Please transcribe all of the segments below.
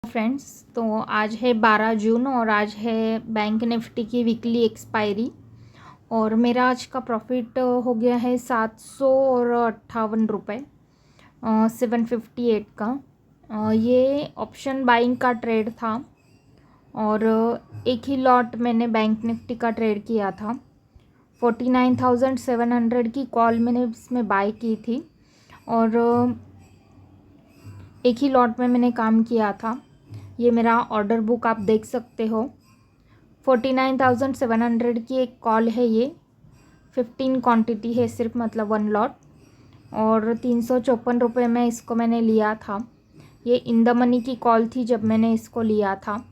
Friends, तो आज है 12 जून और आज है बैंक निफ्टी की वीकली एक्सपायरी। और मेरा आज का प्रॉफिट हो गया है 758 रुपये 758 का। ये ऑप्शन बाइंग का ट्रेड था और एक ही लॉट मैंने बैंक निफ्टी का ट्रेड किया था। 49,700 की कॉल मैंने इसमें बाय की थी और एक ही लॉट में मैंने काम किया था। ये मेरा ऑर्डर बुक आप देख सकते हो। 49,700 की एक कॉल है, ये 15 क्वांटिटी है सिर्फ, मतलब 1 लॉट, और 354 रुपये में इसको मैंने लिया था। ये इन द मनी की कॉल थी जब मैंने इसको लिया था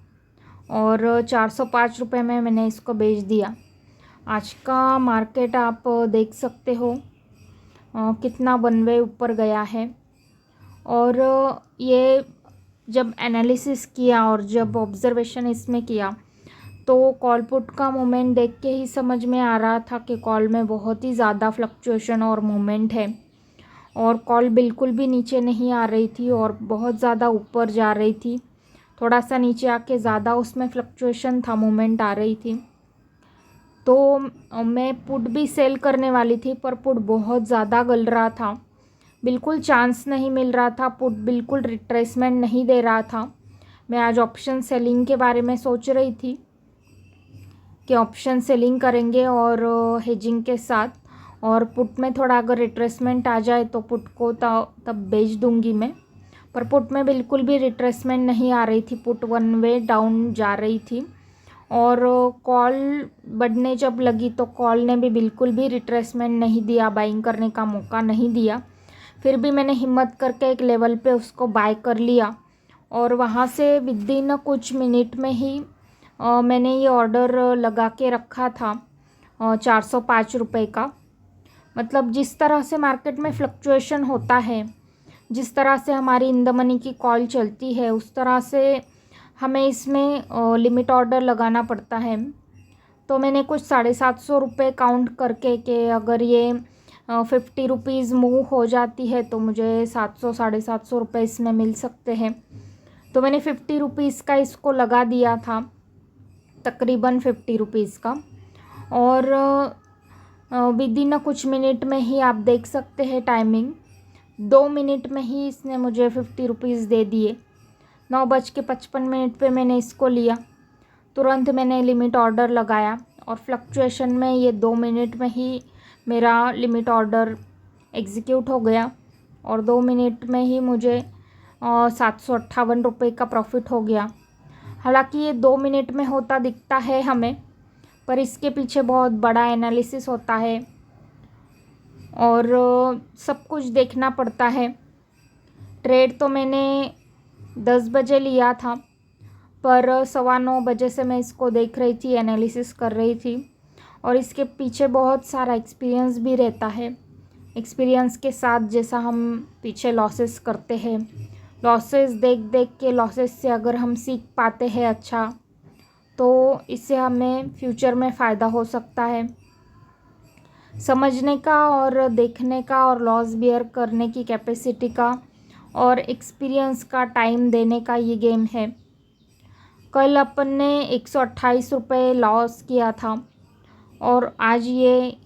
और 405 रुपये में मैंने इसको बेच दिया। आज का मार्केट आप देख सकते हो कितना वन वे ऊपर गया है। और ये जब एनालिसिस किया और जब ऑब्जर्वेशन इसमें किया तो कॉल पुट का मूवमेंट देख के ही समझ में आ रहा था कि कॉल में बहुत ही ज़्यादा फ्लक्चुएशन और मूवमेंट है और कॉल बिल्कुल भी नीचे नहीं आ रही थी और बहुत ज़्यादा ऊपर जा रही थी। थोड़ा सा नीचे आके ज़्यादा उसमें फ्लक्चुएशन था, मूवमेंट आ रही थी। तो मैं पुट भी सेल करने वाली थी पर पुट बहुत ज़्यादा गल रहा था, बिल्कुल चांस नहीं मिल रहा था, पुट बिल्कुल रिट्रेसमेंट नहीं दे रहा था। मैं आज ऑप्शन सेलिंग के बारे में सोच रही थी कि ऑप्शन सेलिंग करेंगे और हेजिंग के साथ, और पुट में थोड़ा अगर रिट्रेसमेंट आ जाए तो पुट को तब बेच दूंगी मैं। पर पुट में बिल्कुल भी रिट्रेसमेंट नहीं आ रही थी, पुट वन वे डाउन जा रही थी और कॉल बढ़ने जब लगी तो कॉल ने भी बिल्कुल भी रिट्रेसमेंट नहीं दिया, बाइंग करने का मौका नहीं दिया। फिर भी मैंने हिम्मत करके एक लेवल पे उसको बाय कर लिया और वहाँ से विद इन कुछ मिनट में ही मैंने ये ऑर्डर लगा के रखा था 405 रुपये का। मतलब जिस तरह से मार्केट में फ्लक्चुएशन होता है, जिस तरह से हमारी इन द मनी की कॉल चलती है, उस तरह से हमें इसमें लिमिट ऑर्डर लगाना पड़ता है। तो मैंने कुछ 750 रुपये काउंट करके कि अगर ये 50 रुपीज़ मूव हो जाती है तो मुझे 700 750 रुपये इसमें मिल सकते हैं। तो मैंने 50 रुपीज़ का इसको लगा दिया था, तकरीबन 50 रुपीज़ का। और विद इन कुछ मिनट में ही आप देख सकते हैं टाइमिंग, 2 मिनट में ही इसने मुझे 50 रुपीज़ दे दिए। 9:55 पे मैंने इसको लिया, तुरंत मैंने लिमिट ऑर्डर लगाया और फ्लक्चुएशन में ये 2 मिनट में ही मेरा लिमिट ऑर्डर एग्जीक्यूट हो गया और 2 मिनट में ही मुझे 758 रुपये का प्रॉफिट हो गया। हालांकि ये 2 मिनट में होता दिखता है हमें, पर इसके पीछे बहुत बड़ा एनालिसिस होता है और सब कुछ देखना पड़ता है। ट्रेड तो मैंने 10 बजे लिया था, पर 9:15 बजे से मैं इसको देख रही थी, एनालिसिस कर रही थी और इसके पीछे बहुत सारा एक्सपीरियंस भी रहता है। एक्सपीरियंस के साथ जैसा हम पीछे लॉसेस करते हैं, लॉसेस देख देख के लॉसेस से अगर हम सीख पाते हैं अच्छा, तो इससे हमें फ्यूचर में फ़ायदा हो सकता है। समझने का और देखने का और लॉस बियर करने की कैपेसिटी का और एक्सपीरियंस का टाइम देने का ये गेम है। कल अपन ने 128 रुपये लॉस किया था और आज ये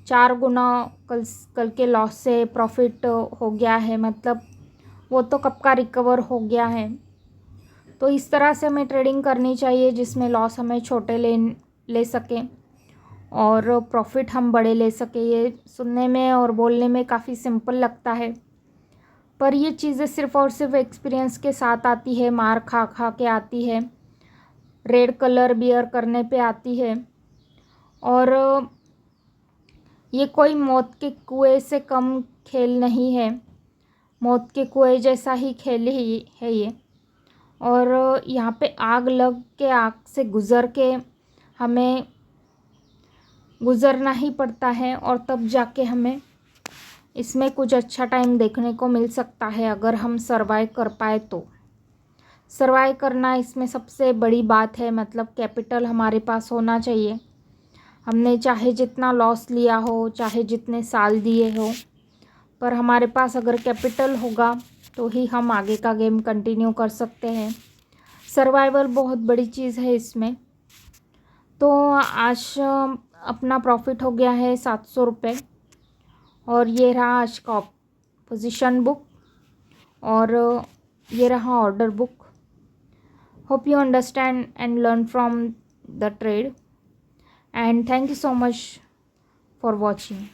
4 गुना कल के लॉस से प्रॉफिट हो गया है। मतलब वो तो कब का रिकवर हो गया है। तो इस तरह से हमें ट्रेडिंग करनी चाहिए जिसमें लॉस हमें छोटे ले सकें और प्रॉफिट हम बड़े ले सकें। ये सुनने में और बोलने में काफ़ी सिंपल लगता है, पर ये चीज़ें सिर्फ़ और सिर्फ एक्सपीरियंस के साथ आती है, मार खा खा के आती है, रेड कलर बियर करने पे आती है। और ये कोई मौत के कुएं से कम खेल नहीं है, मौत के कुएं जैसा ही खेल ही है ये। और यहाँ पे आग लग के, आग से गुज़र के हमें गुज़रना ही पड़ता है और तब जाके हमें इसमें कुछ अच्छा टाइम देखने को मिल सकता है, अगर हम सर्वाइव कर पाए तो। सर्वाइव करना इसमें सबसे बड़ी बात है, मतलब कैपिटल हमारे पास होना चाहिए। हमने चाहे जितना लॉस लिया हो, चाहे जितने साल दिए हो, पर हमारे पास अगर कैपिटल होगा तो ही हम आगे का गेम कंटिन्यू कर सकते हैं। सर्वाइवल बहुत बड़ी चीज़ है इसमें। तो आज अपना प्रॉफिट हो गया है 700 रुपये। और ये रहा आज का पोजीशन बुक और ये रहा order book. Hope you understand and learn from the trade, and thank you so much for watching.